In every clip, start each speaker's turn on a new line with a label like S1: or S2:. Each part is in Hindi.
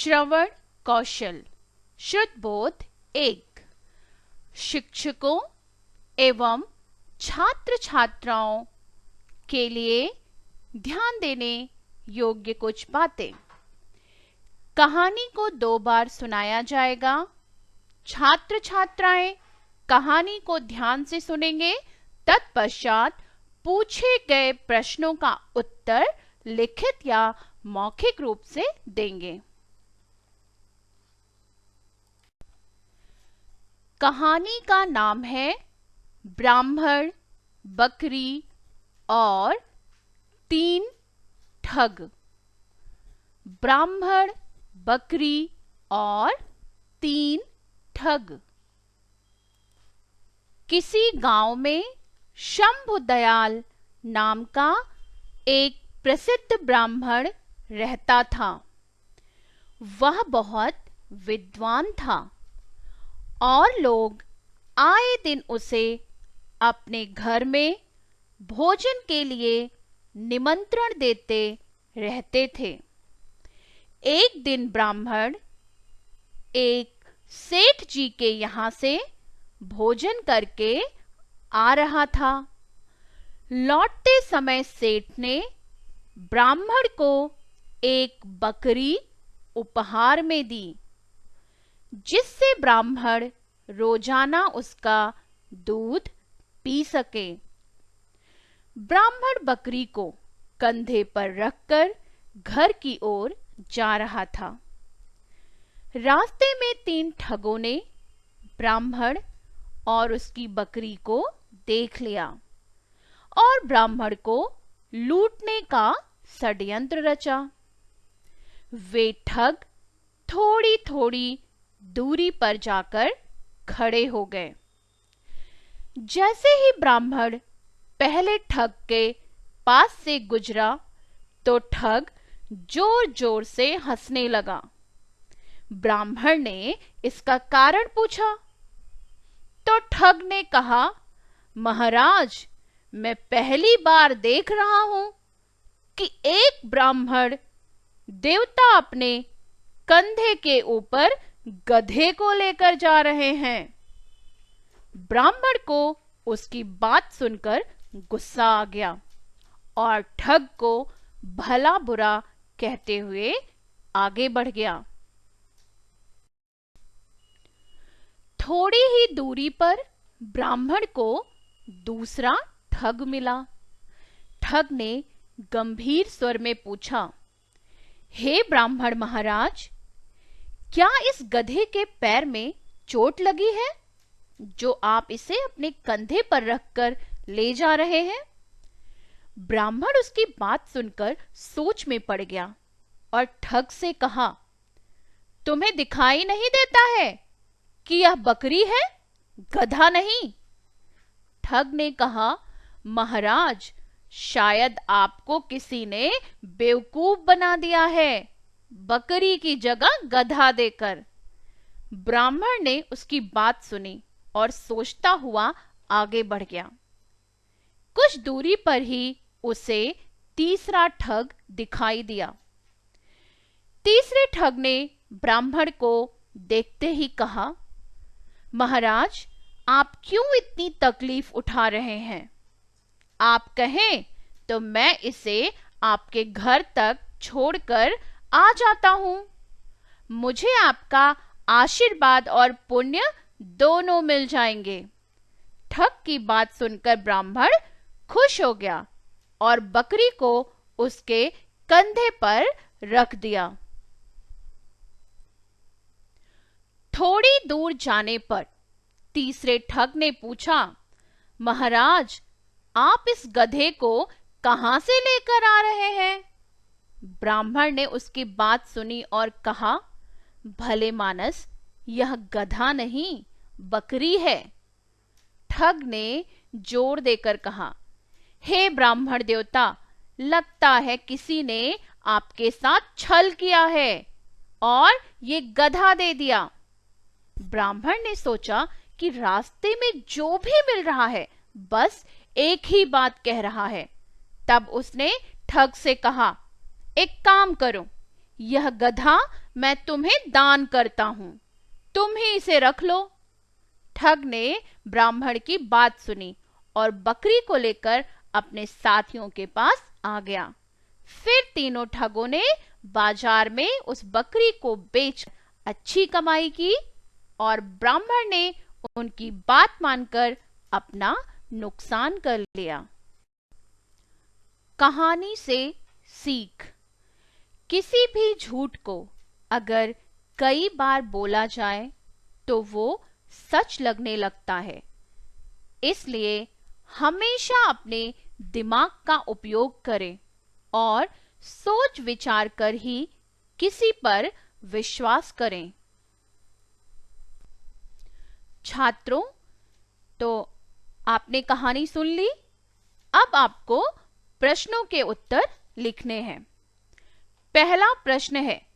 S1: श्रवण कौशल शुद्धबोध 1। शिक्षकों एवं छात्र छात्राओं के लिए ध्यान देने योग्य कुछ बातें। कहानी को 2 बार सुनाया जाएगा। छात्र छात्राएं कहानी को ध्यान से सुनेंगे, तत्पश्चात पूछे गए प्रश्नों का उत्तर लिखित या मौखिक रूप से देंगे। कहानी का नाम है ब्राह्मण, बकरी और 3 ठग। ब्राह्मण, बकरी और 3 ठग। किसी गांव में शंभु दयाल नाम का एक प्रसिद्ध ब्राह्मण रहता था। वह बहुत विद्वान था और लोग आए दिन उसे अपने घर में भोजन के लिए निमंत्रण देते रहते थे। एक दिन ब्राह्मण एक सेठ जी के यहाँ से भोजन करके आ रहा था। लौटते समय सेठ ने ब्राह्मण को एक बकरी उपहार में दी, जिससे ब्राह्मण रोजाना उसका दूध पी सके। ब्राह्मण बकरी को कंधे पर रखकर घर की ओर जा रहा था। रास्ते में 3 ठगों ने ब्राह्मण और उसकी बकरी को देख लिया और ब्राह्मण को लूटने का षड्यंत्र रचा। वे ठग थोड़ी थोड़ी दूरी पर जाकर खड़े हो गए। जैसे ही ब्राह्मण पहले ठग के पास से गुजरा तो ठग जोर जोर से हंसने लगा। ब्राह्मण ने इसका कारण पूछा तो ठग ने कहा, महाराज, मैं पहली बार देख रहा हूं कि एक ब्राह्मण देवता अपने कंधे के ऊपर गधे को लेकर जा रहे हैं। ब्राह्मण को उसकी बात सुनकर गुस्सा आ गया और ठग को भला बुरा कहते हुए आगे बढ़ गया। थोड़ी ही दूरी पर ब्राह्मण को दूसरा ठग मिला। ठग ने गंभीर स्वर में पूछा, हे ब्राह्मण महाराज, क्या इस गधे के पैर में चोट लगी है जो आप इसे अपने कंधे पर रखकर ले जा रहे हैं? ब्राह्मण उसकी बात सुनकर सोच में पड़ गया और ठग से कहा, तुम्हें दिखाई नहीं देता है कि यह बकरी है, गधा नहीं? ठग ने कहा, महाराज, शायद आपको किसी ने बेवकूफ बना दिया है, बकरी की जगह गधा देकर। ब्राह्मण ने उसकी बात सुनी और सोचता हुआ आगे बढ़ गया। कुछ दूरी पर ही उसे तीसरा ठग दिखाई दिया। तीसरे ठग ने ब्राह्मण को देखते ही कहा, महाराज, आप क्यों इतनी तकलीफ उठा रहे हैं? आप कहें तो मैं इसे आपके घर तक छोड़कर आ जाता हूं। मुझे आपका आशीर्वाद और पुण्य दोनों मिल जाएंगे। ठग की बात सुनकर ब्राह्मण खुश हो गया और बकरी को उसके कंधे पर रख दिया। थोड़ी दूर जाने पर तीसरे ठग ने पूछा, महाराज, आप इस गधे को कहां से लेकर आ रहे हैं? ब्राह्मण ने उसकी बात सुनी और कहा, भले मानस, यह गधा नहीं, बकरी है। ठग ने जोर देकर कहा, हे ब्राह्मण देवता, लगता है किसी ने आपके साथ छल किया है और ये गधा दे दिया। ब्राह्मण ने सोचा कि रास्ते में जो भी मिल रहा है बस एक ही बात कह रहा है। तब उसने ठग से कहा, एक काम करो, यह गधा मैं तुम्हें दान करता हूं, तुम ही इसे रख लो। ठग ने ब्राह्मण की बात सुनी और बकरी को लेकर अपने साथियों के पास आ गया। फिर तीनों ठगों ने बाजार में उस बकरी को बेच अच्छी कमाई की और ब्राह्मण ने उनकी बात मानकर अपना नुकसान कर लिया। कहानी से सीख। किसी भी झूठ को अगर कई बार बोला जाए तो वो सच लगने लगता है। इसलिए हमेशा अपने दिमाग का उपयोग करें और सोच विचार कर ही किसी पर विश्वास करें। छात्रों, तो आपने कहानी सुन ली। अब आपको प्रश्नों के उत्तर लिखने हैं। पहला प्रश्न है,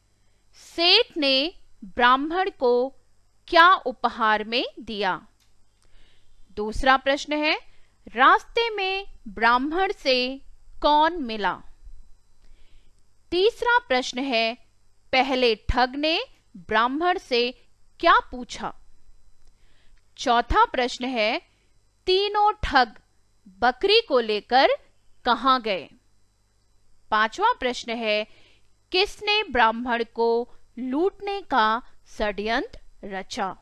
S1: सेठ ने ब्राह्मण को क्या उपहार में दिया? दूसरा प्रश्न है, रास्ते में ब्राह्मण से कौन मिला? तीसरा प्रश्न है, पहले ठग ने ब्राह्मण से क्या पूछा? चौथा प्रश्न है, तीनों ठग बकरी को लेकर कहां गए? पांचवा प्रश्न है, किसने ब्राह्मण को लूटने का षड्यंत्र रचा?